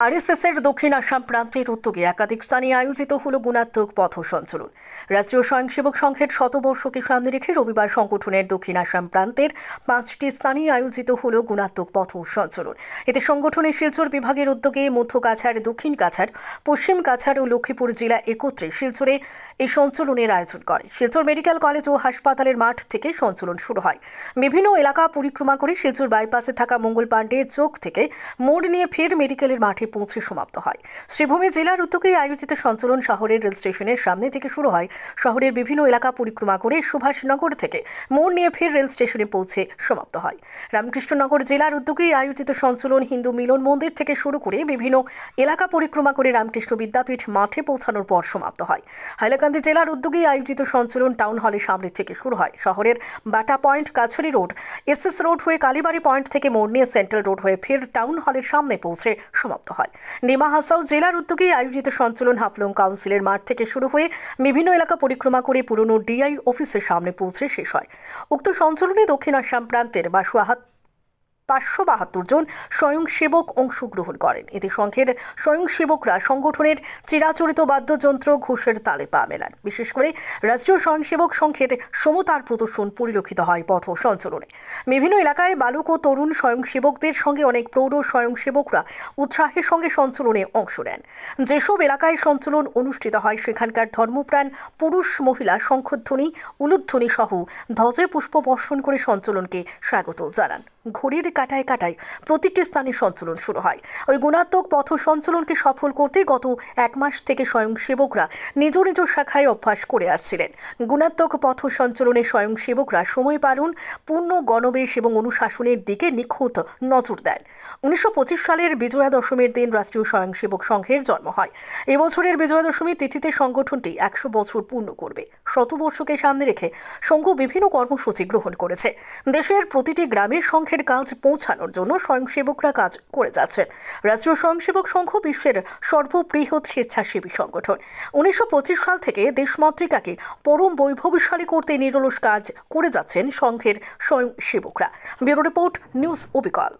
আরএসএসের দক্ষিণ আসাম প্রান্তের উদ্যোগে একাধিক স্থানে আয়োজিত হল গুণাত্মক পথ সঞ্চালন। রাষ্ট্রীয় স্বয়ংসেবক সংঘের শতবর্ষকে সামনে রেখে রবিবার সংগঠনের দক্ষিণ আসাম প্রান্তের 5টি স্থানে আয়োজিত হল গুণাত্মক পথ সঞ্চালন। এতে সংগঠনের শিলচর বিভাগের উদ্যোগে মধ্য কাছাড়, দক্ষিণ কাছাড়, পশ্চিম কাছাড় ও লক্ষ্মীপুর জেলা একত্রে শিলচরে এই সঞ্চালনের আয়োজন করে। শিলচর মেডিকেল কলেজ ও হাসপাতালের মাঠ থেকে সঞ্চালন শুরু হয়। বিভিন্ন এলাকা পরিক্রমা করে শিলচর বাইপাসে থাকা মঙ্গল পাণ্ডে চৌক থেকে মোড় নিয়ে ফের মেডিকেলের মাঠে পৌঁছে সমাপ্ত হয়। শ্রীভূমি জেলার উদ্যোগে আয়োজিত সঞ্চালন শহরের রেল স্টেশনের সামনে থেকে শুরু হয়। শহরের বিভিন্ন এলাকা পরিক্রমা করে সুভাষনগর থেকে মোড় নিয়ে ফের রেল স্টেশনে পৌঁছে সমাপ্ত হয়। রামকৃষ্ণনগর জেলার উদ্যোগে আয়োজিত সঞ্চালন হিন্দু মিলন মন্দির থেকে শুরু করে বিভিন্ন এলাকা পরিক্রমা করে রামকৃষ্ণ বিদ্যাপীঠ মাঠে পৌঁছানোর পর সমাপ্ত হয়। হাইলাকান্দি জেলার উদ্যোগে আয়োজিত সঞ্চালন টাউন হলের সামনে থেকে শুরু হয়। শহরের বাটা পয়েন্ট, কাছারি রোড, এসএস রোড হয়ে কালীবাড়ি পয়েন্ট থেকে মোড় নিয়ে সেন্ট্রাল রোড হয়ে ফের টাউন হলের সামনে পৌঁছে সমাপ্ত হয়। ডিমা হাসাও জেলার উদ্যোগে আয়োজিত সঞ্চালন হাফলং কাউন্সিলের মাঠ থেকে শুরু হয়ে বিভিন্ন এলাকা পরিক্রমা করে পুরনো ডিআই অফিসের সামনে পৌঁছে শেষ হয়। উক্ত সঞ্চালনে দক্ষিণ আসাম প্রান্তের 572 জন স্বয়ংসেবক অংশগ্রহণ করেন। এতে সংঘের স্বয়ংসেবকরা সংগঠনের চিরাচরিত বাদ্যযন্ত্র ঘোষের তালে পা মেলান। বিশেষ করে রাষ্ট্রীয় স্বয়ংসেবক সংঘের সমতার প্রদর্শন পরিলক্ষিত হয় পথ সঞ্চালনে। বিভিন্ন এলাকায় বালক ও তরুণ স্বয়ংসেবকদের সঙ্গে অনেক প্রৌঢ় স্বয়ংসেবকরা উৎসাহের সঙ্গে সঞ্চালনে অংশ নেন। যেসব এলাকায় সঞ্চালন অনুষ্ঠিত হয় সেখানকার ধর্মপ্রাণ পুরুষ মহিলা শঙ্খধ্বনি, উলুধ্বনি সহ ধ্বজে পুষ্প বর্ষণ করে সঞ্চালনকে স্বাগত জানান। ঘড়ির কাটায় কাটায় প্রতিটি স্থানে সঞ্চালন শুরু হয়। ওই গুণাত্মক পথ সঞ্চালনকে সফল করতে গত 1 মাস থেকে স্বয়ংসেবকরা নিজ নিজ শাখায় অভ্যাস করে আসছিলেন। গুণাত্মক পথ সঞ্চালনে স্বয়ংসেবকরা সময় পালন, পূর্ণ গণবেশ এবং অনুশাসনের দিকে নিখুঁত নজর দেন। 1925 সালের বিজয়া দশমীর দিন রাষ্ট্রীয় স্বয়ংসেবক সংঘের জন্ম হয়। এবছরের বিজয়া দশমী তিথিতে সংগঠনটি 100 বছর পূর্ণ করবে। শতবর্ষকে সামনে রেখে সংঘ বিভিন্ন কর্মসূচি গ্রহণ করেছে। দেশের প্রতিটি গ্রামে সংঘের কাজ পৌঁছানোর জন্য স্বয়ংসেবকরা কাজ করে যাচ্ছেন। রাষ্ট্রীয় স্বয়ংসেবক সংঘ বিশ্বের সর্ববৃহৎ স্বেচ্ছাসেবী সংগঠন। 1925 সাল থেকে দেশমাতৃকাকে পরম বৈভবশালী করতে নিরলস কাজ করে যাচ্ছেন সংঘের স্বয়ংসেবকরা। ব্যুরো রিপোর্ট, নিউজ অবিকল।